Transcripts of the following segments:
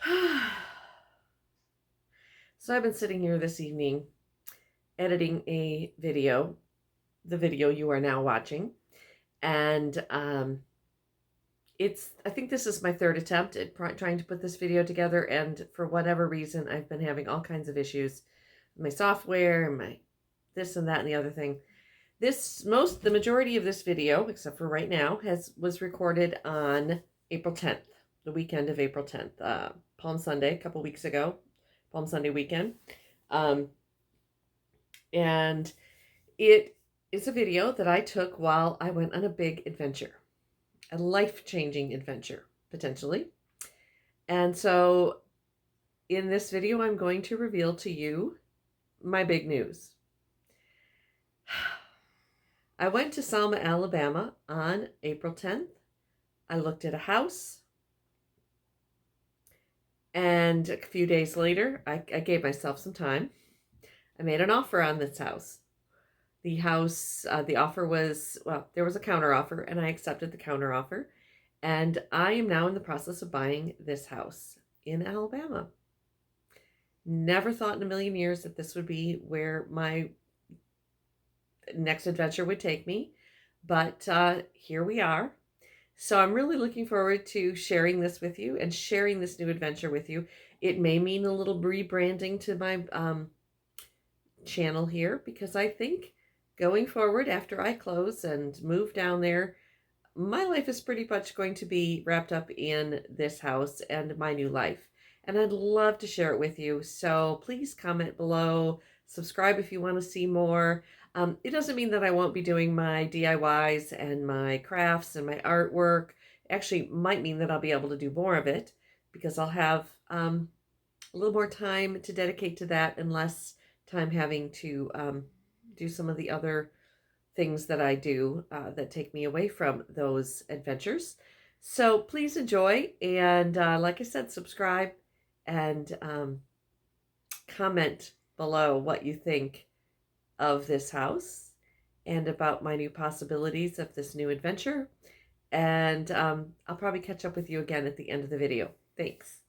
So I've been sitting here this evening editing a video, the video you are now watching, and I think this is my third attempt at trying to put this video together, and for whatever reason, I've been having all kinds of issues with my software and my this and that and the other thing. The majority of this video, except for right now, was recorded on April 10th, the weekend of April 10th, Palm Sunday, a couple weeks ago, Palm Sunday weekend. And it is a video that I took while I went on a big adventure, a life-changing adventure, potentially. And so in this video, I'm going to reveal to you my big news. I went to Selma, Alabama on April 10th. I looked at a house. And a few days later, I gave myself some time. I made an offer on this house. The offer was, there was a counter offer, and I accepted the counter offer. And I am now in the process of buying this house in Alabama. Never thought in a million years that this would be where my next adventure would take me, but here we are. So I'm really looking forward to sharing this with you and sharing this new adventure with you. It may mean a little rebranding to my channel here, because I think going forward after I close and move down there, my life is pretty much going to be wrapped up in this house and my new life. And I'd love to share it with you. So please comment below, subscribe if you want to see more. It doesn't mean that I won't be doing my DIYs and my crafts and my artwork. Actually, might mean that I'll be able to do more of it, because I'll have a little more time to dedicate to that and less time having to do some of the other things that I do that take me away from those adventures. So please enjoy, and like I said, subscribe and comment below what you think of this house and about my new possibilities of this new adventure. And I'll probably catch up with you again at the end of the video. Thanks.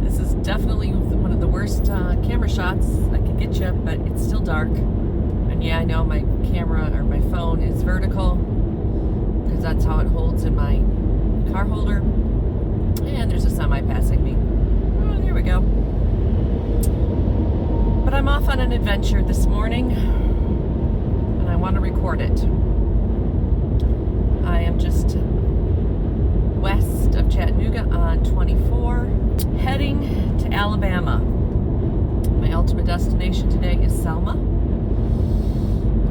This is definitely one of the worst camera shots I could get you, but it's still dark. And yeah, I know my camera or my phone is vertical because that's how it holds in my car holder. And there's a semi passing me. Oh, there we go. But I'm off on an adventure this morning, and I want to record it. I am just west of Chattanooga on 24, heading to Alabama. My ultimate destination today is Selma.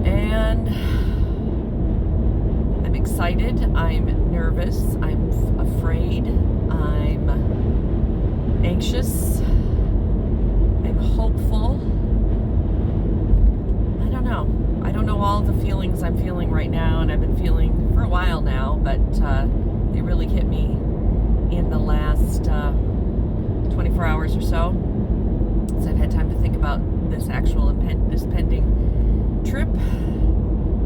And I'm excited, I'm nervous, I'm afraid, I'm anxious, I'm hopeful. I don't know all the feelings I'm feeling right now, and I've been feeling for a while now, but they really hit me in the last 24 hours or so. So I've had time to think about this pending trip.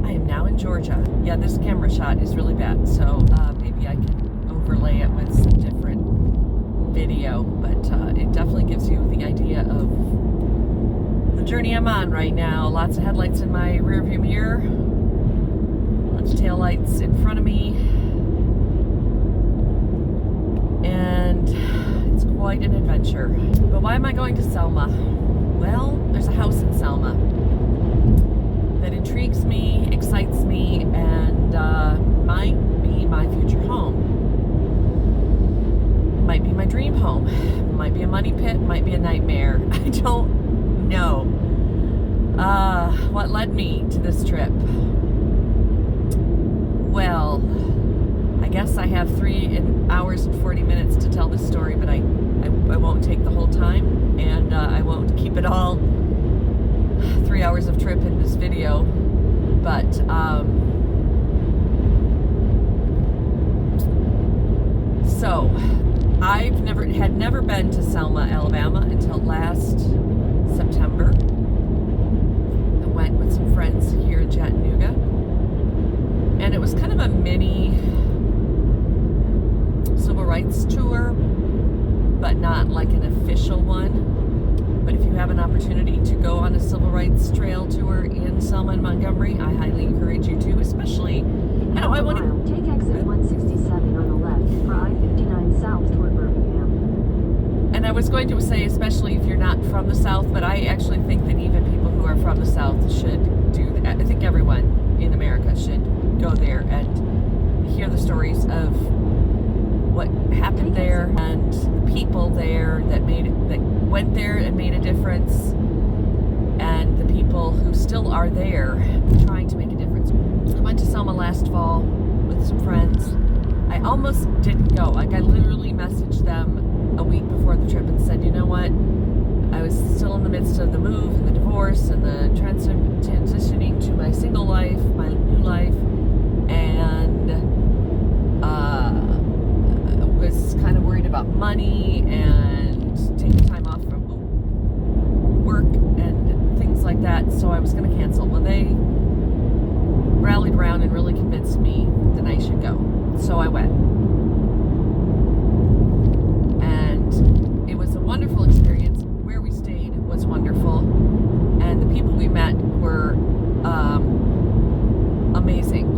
I am now in Georgia. Yeah, this camera shot is really bad, so maybe I can overlay it with some different video, but it definitely gives you the idea of the journey I'm on right now. Lots of headlights in my rearview mirror, lots of taillights in front of me, and it's quite an adventure. But why am I going to Selma? Well, there's a house in Selma that intrigues me, excites me, and might be my future home. Might be my dream home. Might be a money pit, might be a nightmare. I don't know. What led me to this trip? Well, I guess I have 3 hours and 40 minutes to tell this story, but I won't take the whole time, and I won't keep it all 3 hours of trip in this video, but so I've never been to Selma, Alabama until last September. I went with some friends here in Chattanooga, it was kind of a mini civil rights tour, but not like an official one. But if you have an opportunity to go on a civil rights trail tour in Selma and Montgomery, I highly encourage you to, especially, I want to... Take exit 167 on the left for I-59 south toward Birmingham. And I was going to say, especially if you're not from the South, but I actually think that even people who are from the South should do that. I think everyone in America should go there and hear the stories of what happened there and the people there that went there and made a difference, and the people who still are there trying to make a difference. I went to Selma last fall with some friends. I almost didn't go. Like, I literally messaged them a week before the trip and said, you know what? I was still in the midst of the move and the divorce and the transitioning to my single life, my new life, and was kind of worried about money and taking time off from work and things like that, so I was going to cancel. Well, they rallied around and really convinced me that I should go, so I went. And it was a wonderful experience. Where we stayed was wonderful, and the people we met were amazing.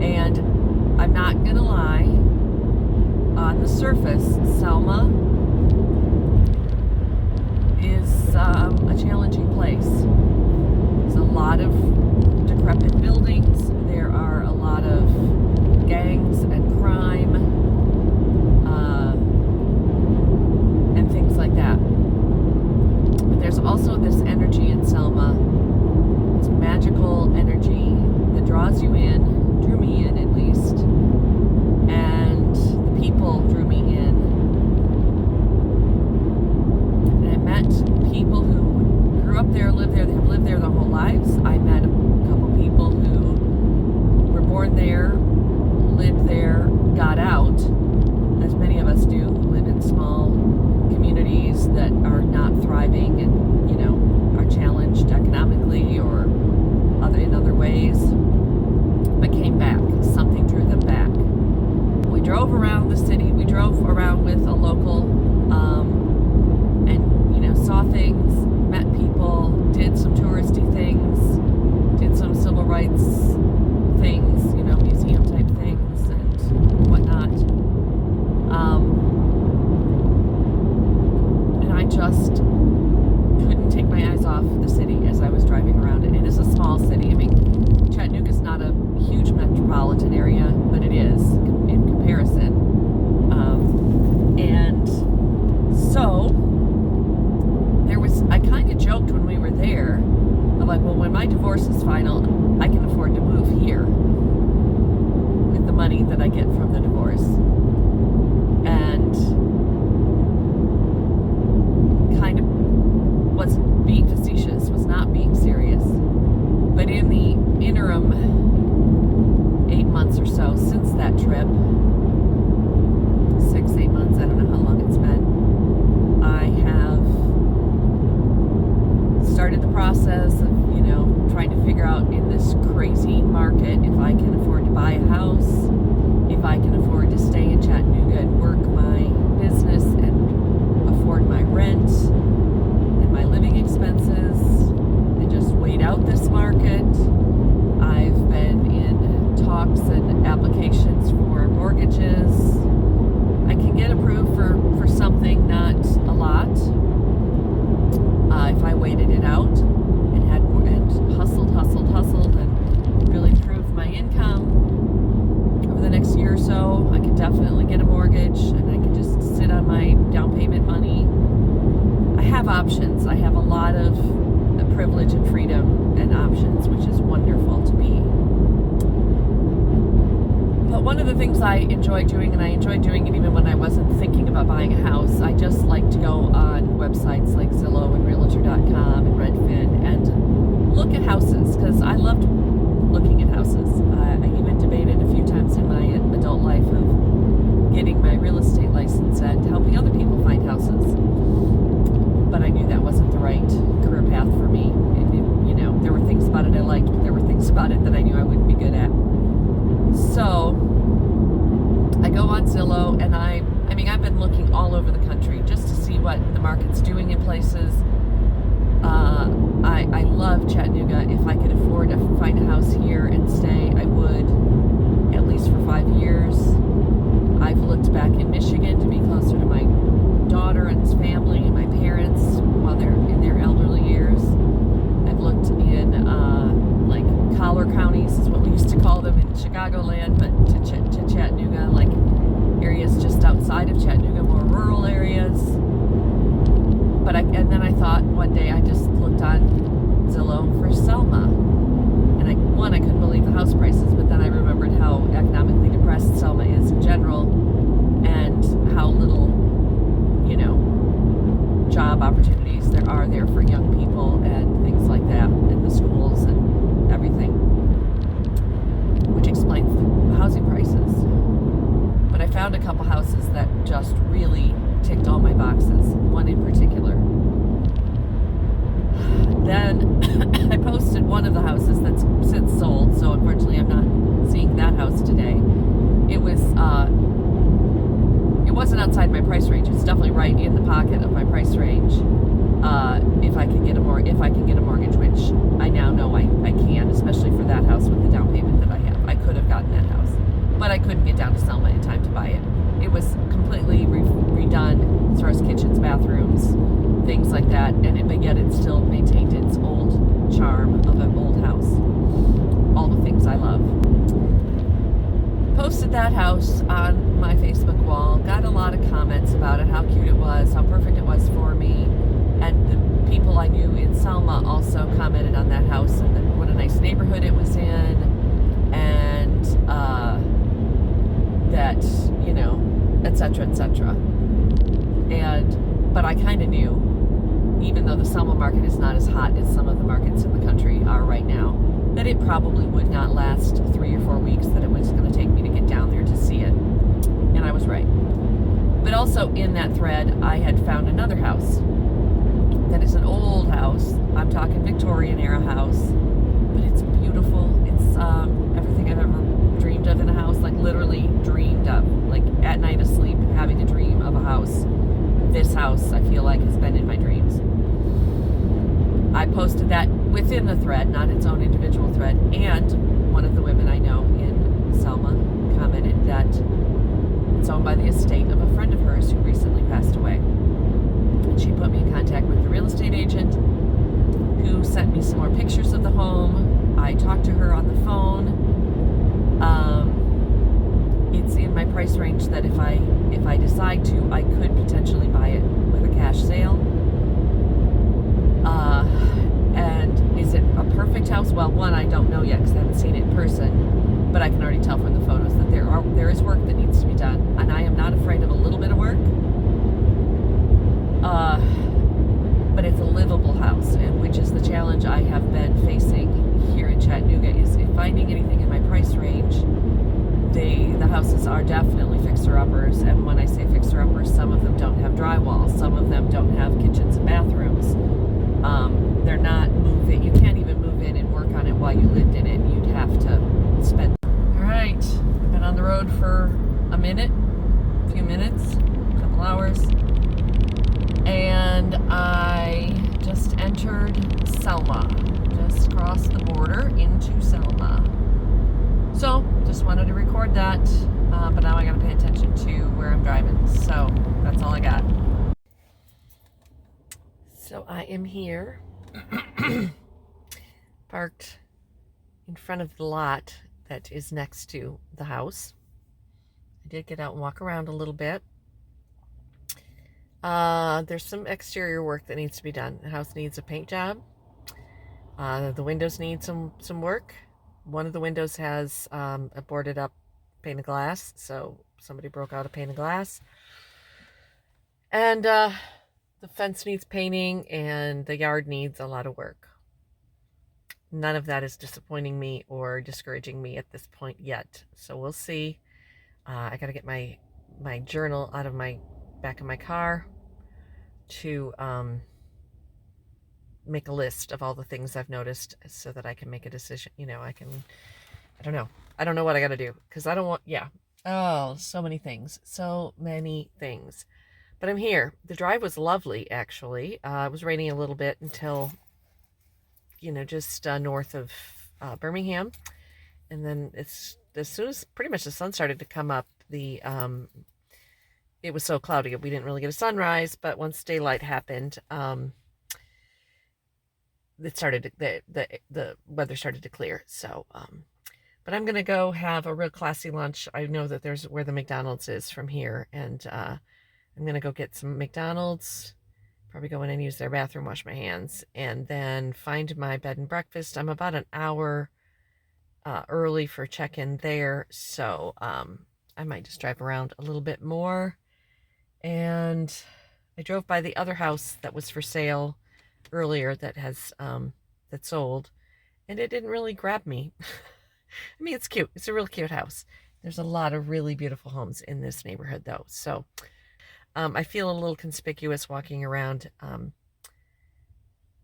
And I'm not gonna lie, on the surface, Selma is a challenging place. There's a lot of decrepit buildings. There are a lot of gangs and crime and things like that. But there's also this energy in Selma. It's magical energy that draws you in, drew me in at least, and the people drew me in. And I met people who grew up there, lived there, they have lived there their whole lives. I met a couple people who were born there, lived there, got out, as many of us do, live in small communities that are not thriving and, are challenged economically or in other ways, but came back. Something drew them back. We drove around the city. We drove around with a local and, saw things, met people, did some touristy things, did some civil rights things, museum type things and whatnot. And I just couldn't take my eyes off the city as I was driving around it. It is a small city. I mean, Chattanooga is not a huge metropolitan area, but it is in comparison. And so I kind of joked when we were there, of like, well, when my divorce is final, I can afford to move here with the money that I get from the divorce. And kind of was being facetious, was not being serious. But in the interim 8 months or so since that trip, 6-8 months, I don't know how long it's been, I have started the process of, trying to figure out in this crazy market if I can afford to buy a house, if I can afford to stay in Chattanooga and work my business and afford my rent and my living expenses and just wait out this market. I've been in talks and applications for mortgages. I can get approved for something, not a lot, if I waited it out and hustled and really improved my income over the next year or so. I could definitely get a mortgage and I could just sit on my down payment money. I have options. I have a lot of privilege and freedom and options, which is wonderful to be. But one of the things I enjoy doing, and I enjoyed doing it even when I wasn't thinking about buying a house, I just like to go on websites like Zillow and Realtor.com and Redfin and look at houses, because I loved looking at houses. I even debated a few times in my adult life of getting my real estate license and helping other people find houses. But I knew that wasn't the right career path for me. There were things about it I liked, but there were things about it that I I knew I wouldn't be good at. So I go on Zillow, and I've been looking all over the country just to see what the market's doing in places. I love Chattanooga. If I could afford to find a house here and stay, I would, at least for 5 years. I've looked back in Michigan to be closer to my daughter and his family and my parents while they're in their elderly years. I've looked in like collar counties is what we used to call them in Chicagoland, but to Chattanooga, like areas just outside of Chattanooga, more rural areas. And then I thought one day, I just looked on Zillow for Selma, and I couldn't believe the house prices, but then I remembered how economically depressed Selma is in general, and how little, job opportunities there are there for young people and things like that in the schools and everything, which explains the housing prices. But I found a couple houses that just really ticked all my boxes, one in particular. Then I posted one of the houses that's since sold, so unfortunately I'm not seeing that house today. It wasn't outside my price range. It's definitely right in the pocket of my price range. If I can get a mortgage, which I now know I can, especially for that house with the down payment that I have. I could have gotten that house, but I couldn't get down to Selma in time to buy it. It was completely redone as far as kitchens, bathrooms, things like that, but yet it still maintained its old charm of an old house. All the things I love. Posted that house on my Facebook wall, got a lot of comments about it, how cute it was, how perfect it was for me, and the people I knew in Selma also commented on that house and what a nice neighborhood it was in, and that, etc., etc. But I kind of knew, even though the Selma market is not as hot as some of the markets in the country are right now, that it probably would not last 3 or 4 weeks, that it was going to take me to get down there to see it. And I was right. But also in that thread, I had found another house that is an old house. I'm talking Victorian era house, but it's beautiful. It's everything I've ever dreamed of in a house, like literally dreamed of, like at night asleep, having a dream of a house. This house, I feel like, has been in my dreams. I posted that within the thread, not its own individual thread, and one of the women I know in Selma commented that it's owned by the estate of a friend of hers who recently passed away. And she put me in contact with the real estate agent, who sent me some more pictures of the home. I talked to her on the phone. It's in my price range that if I decide to, I could potentially buy it with a cash sale. And is it a perfect house? Well, one, I don't know yet because I haven't seen it in person, but I can already tell from the photos that there is work that needs to be done, and I am not afraid of a little bit of work. But it's a livable house, and which is the challenge I have been facing here in Chattanooga, is finding anything in my price range. The houses are definitely fixer-uppers, and when I say fixer-uppers, some of them don't have drywall, some of them don't have kitchens and bathrooms. They're not moving. You can't even move in and work on it while you lived in it. You'd have to spend. All right, been on the road for a few minutes, a couple hours, and I just entered Selma, just crossed the border into Selma. So just wanted to record that, but now I got to pay attention to where I'm driving. So that's all I got. So I am here, parked in front of the lot that is next to the house. I did get out and walk around a little bit. There's some exterior work that needs to be done. The house needs a paint job. The windows need some work. One of the windows has a boarded up pane of glass, so somebody broke out a pane of glass. And the fence needs painting, and the yard needs a lot of work. None of that is disappointing me or discouraging me at this point yet. So we'll see. I got to get my journal out of my back of my car to make a list of all the things I've noticed so that I can make a decision. I don't know. I don't know what I got to do because I don't want, yeah. Oh, so many things. So many things. But I'm here. The drive was lovely, actually. It was raining a little bit until, just north of Birmingham. And then it's as soon as pretty much the sun started to come up, it was so cloudy we didn't really get a sunrise. But once daylight happened, it started the weather started to clear. So, but I'm gonna go have a real classy lunch. I know that there's where the McDonald's is from here, and I'm gonna go get some McDonald's. Probably go in and use their bathroom, wash my hands, and then find my bed and breakfast. I'm about an hour early for check-in there, so I might just drive around a little bit more. And I drove by the other house that was for sale earlier that has that sold, and it didn't really grab me. I mean, it's cute. It's a real cute house. There's a lot of really beautiful homes in this neighborhood, though. So I feel a little conspicuous walking around,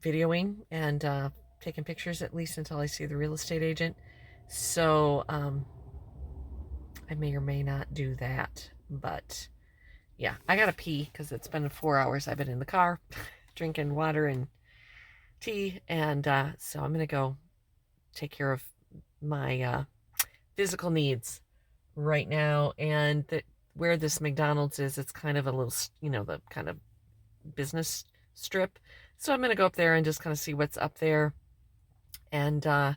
videoing and taking pictures, at least until I see the real estate agent. So I may or may not do that. But yeah, I gotta pee because it's been 4 hours I've been in the car drinking water and tea. And so I'm going to go take care of my physical needs right now. And where this McDonald's is, it's kind of a little, the kind of business strip. So I'm going to go up there and just kind of see what's up there and kind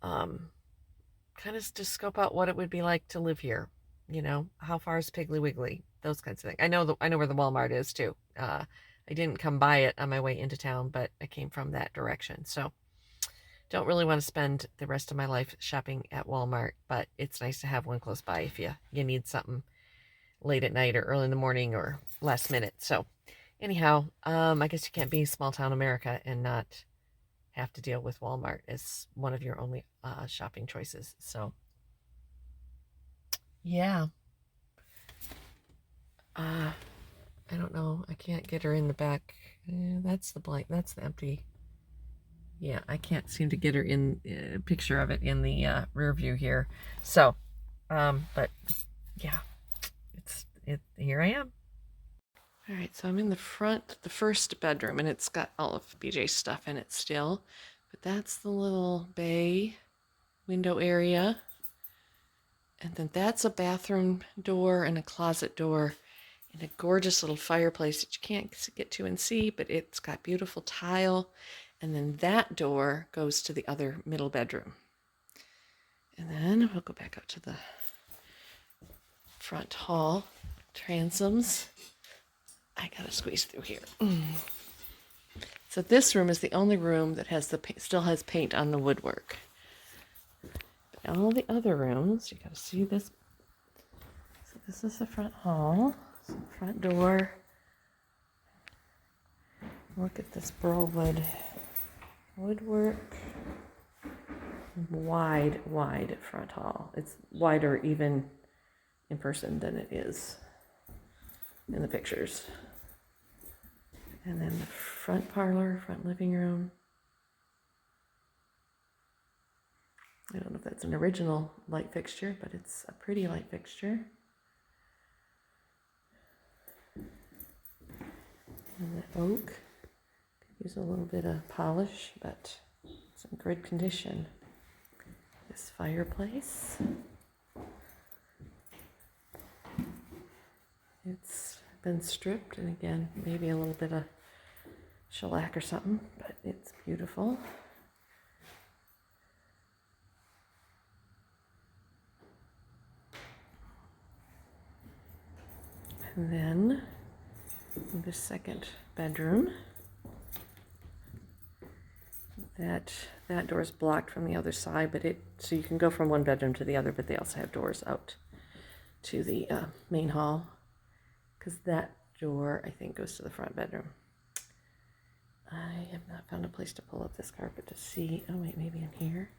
of just scope out what it would be like to live here. How far is Piggly Wiggly? Those kinds of things. I know where the Walmart is too. I didn't come by it on my way into town, but I came from that direction. So don't really want to spend the rest of my life shopping at Walmart, but it's nice to have one close by if you need something late at night or early in the morning or last minute. So anyhow, I guess you can't be small town America and not have to deal with Walmart as one of your only shopping choices. So yeah. I don't know. I can't get her in the back. That's the empty. Yeah, I can't seem to get her in a picture of it in the rear view here. So, but yeah, here I am. All right, so I'm in the first bedroom, and it's got all of BJ's stuff in it still. But that's the little bay window area. And then that's a bathroom door and a closet door. And a gorgeous little fireplace that you can't get to and see, but it's got beautiful tile. And then that door goes to the other middle bedroom. And then we'll go back out to the front hall. Transoms. I gotta squeeze through here. So this room is the only room that has still has paint on the woodwork. But all the other rooms, you gotta see this. So this is the front hall. Front door. Look at this burl woodwork. Wide front hall. It's wider even in person than it is in the pictures. And then the front parlor, front living room. I don't know if that's an original light fixture, but it's a pretty light fixture. And the oak could use a little bit of polish, but it's in good condition. This fireplace. It's been stripped, and again, maybe a little bit of shellac or something, but it's beautiful. And then the second bedroom. That door is blocked from the other side, but so you can go from one bedroom to the other, but they also have doors out to the main hall, because that door I think goes to the front bedroom. I have not found a place to pull up this carpet to see. Oh wait, maybe in here.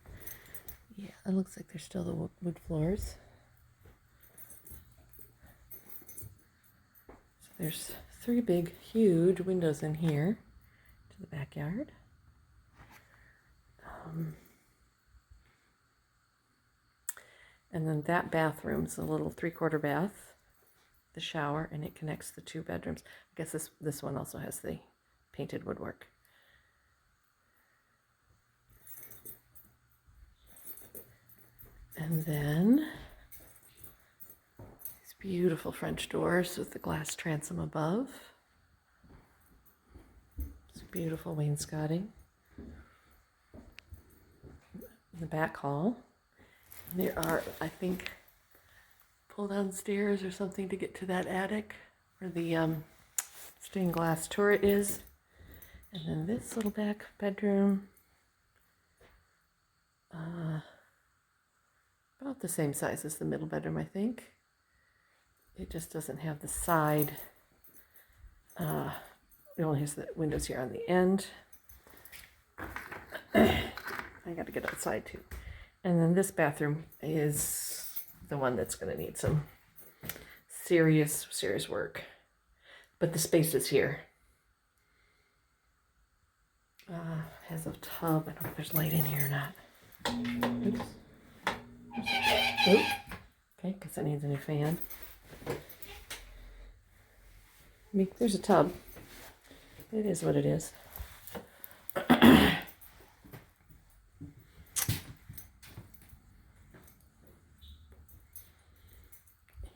Yeah, it looks like there's still the wood floors. So there's 3 big, huge windows in here to the backyard. And then that bathroom's a little 3/4 bath, the shower, and it connects the 2 bedrooms. I guess this one also has the painted woodwork. And then these beautiful French doors with the glass transom above. It's beautiful wainscoting. In the back hall, there are, I think, pull down stairs or something to get to that attic where the stained glass turret is. And then this little back bedroom, about the same size as the middle bedroom, I think. It just doesn't have the side. It only has the windows here on the end. I got to get outside too. And then this bathroom is the one that's going to need some serious work. But the space is here. Has a tub. I don't know if there's light in here or not. Oops. Oops. Okay, because it needs a new fan. There's a tub. It is what it is.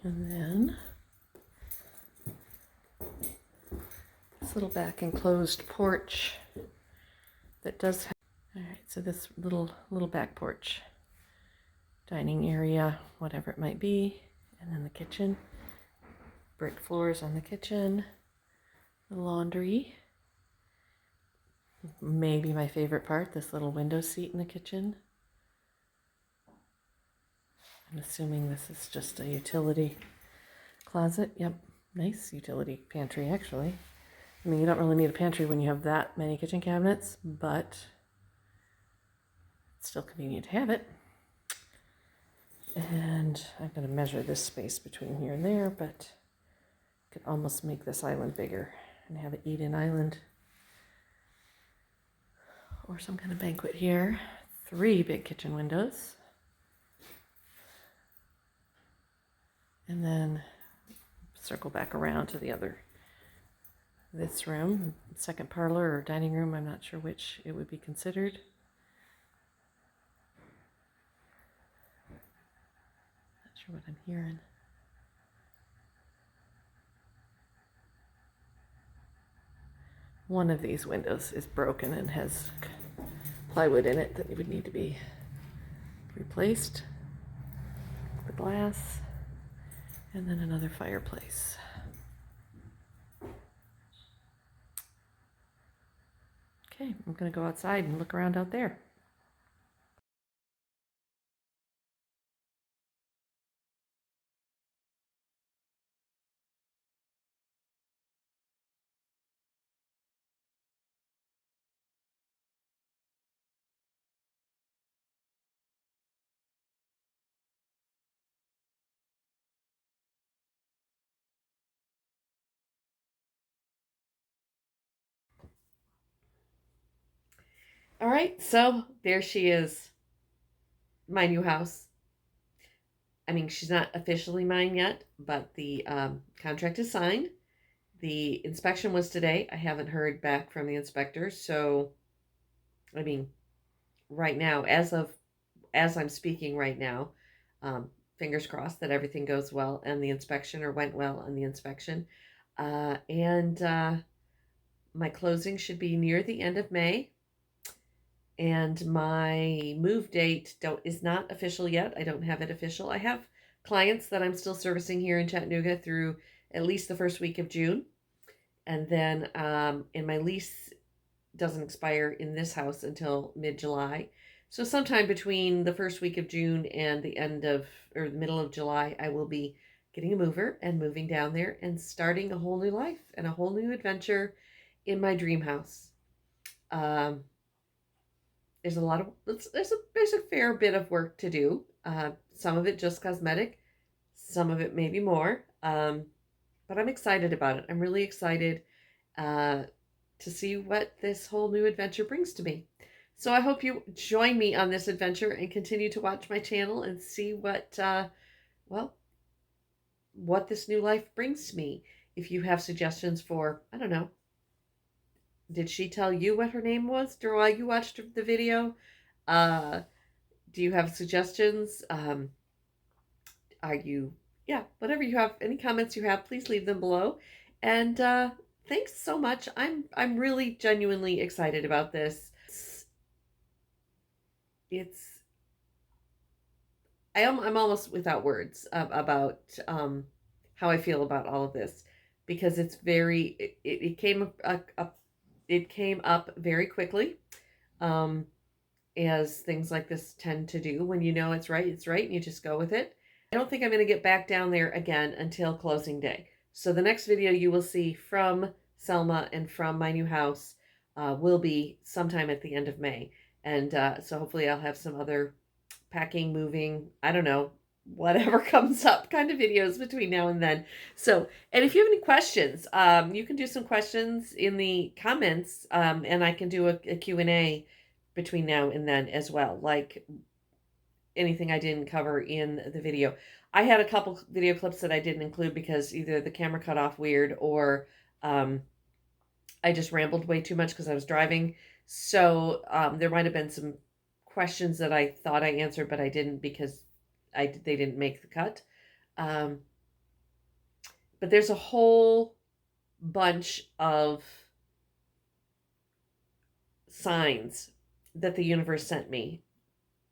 And then this little back enclosed porch that does have, all right, so this little back porch, dining area, whatever it might be, and then the kitchen, brick floors on the kitchen, the laundry, maybe my favorite part, this little window seat in the kitchen. I'm assuming this is just a utility closet. Yep, nice utility pantry, actually. I mean, you don't really need a pantry when you have that many kitchen cabinets, but it's still convenient to have it. And I'm going to measure this space between here and there, but I could almost make this island bigger and have an eat-in island or some kind of banquet here. 3 big kitchen windows. And then circle back around to this room, second parlor or dining room. I'm not sure which it would be considered. Not sure what I'm hearing. One of these windows is broken and has plywood in it that would need to be replaced. The glass. And then another fireplace. Okay, I'm going to go outside and look around out there. All right, so there she is, my new house. I mean, she's not officially mine yet, but the contract is signed. The inspection was today. I haven't heard back from the inspector, so I mean, right now, as I'm speaking right now, fingers crossed that everything goes well and the inspection or went well on the inspection, and my closing should be near the end of May. And my move date is not official yet. I don't have it official. I have clients that I'm still servicing here in Chattanooga through at least the first week of June. And then and my lease doesn't expire in this house until mid-July. So sometime between the first week of June and the middle of July, I will be getting a mover and moving down there and starting a whole new life and a whole new adventure in my dream house. There's a fair bit of work to do. Some of it just cosmetic, some of it maybe more. But I'm excited about it. I'm really excited. to see what this whole new adventure brings to me. So I hope you join me on this adventure and continue to watch my channel and see well, what this new life brings to me. If you have suggestions for, I don't know, did she tell you what her name was while you watched the video? Uh, do you have suggestions? Are you, yeah, whatever you have, any comments you have, please leave them below. And thanks so much. I'm really genuinely excited about this. It's I'm almost without words about how I feel about all of this, because it's very it came it came up very quickly, um, as things like this tend to do. When you know it's right, and you just go with it. I don't think I'm going to get back down there again until closing day. So the next video you will see from Selma and from my new house will be sometime at the end of May. And so hopefully I'll have some other packing, moving, I don't know, whatever comes up kind of videos between now and then. So, and if you have any questions, you can do some questions in the comments, and I can do a Q&A between now and then as well, like anything I didn't cover in the video. I had a couple video clips that I didn't include because either the camera cut off weird or I just rambled way too much because I was driving. So there might have been some questions that I thought I answered, but I didn't because they didn't make the cut. But there's a whole bunch of signs that the universe sent me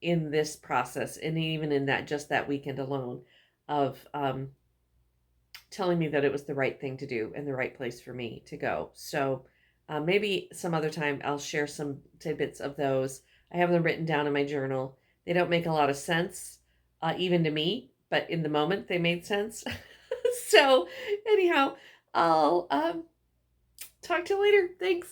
in this process, and even in that, just that weekend alone, of telling me that it was the right thing to do and the right place for me to go. So maybe some other time I'll share some tidbits of those. I have them written down in my journal. They don't make a lot of sense, even to me, but in the moment they made sense. So anyhow, I'll talk to you later. Thanks.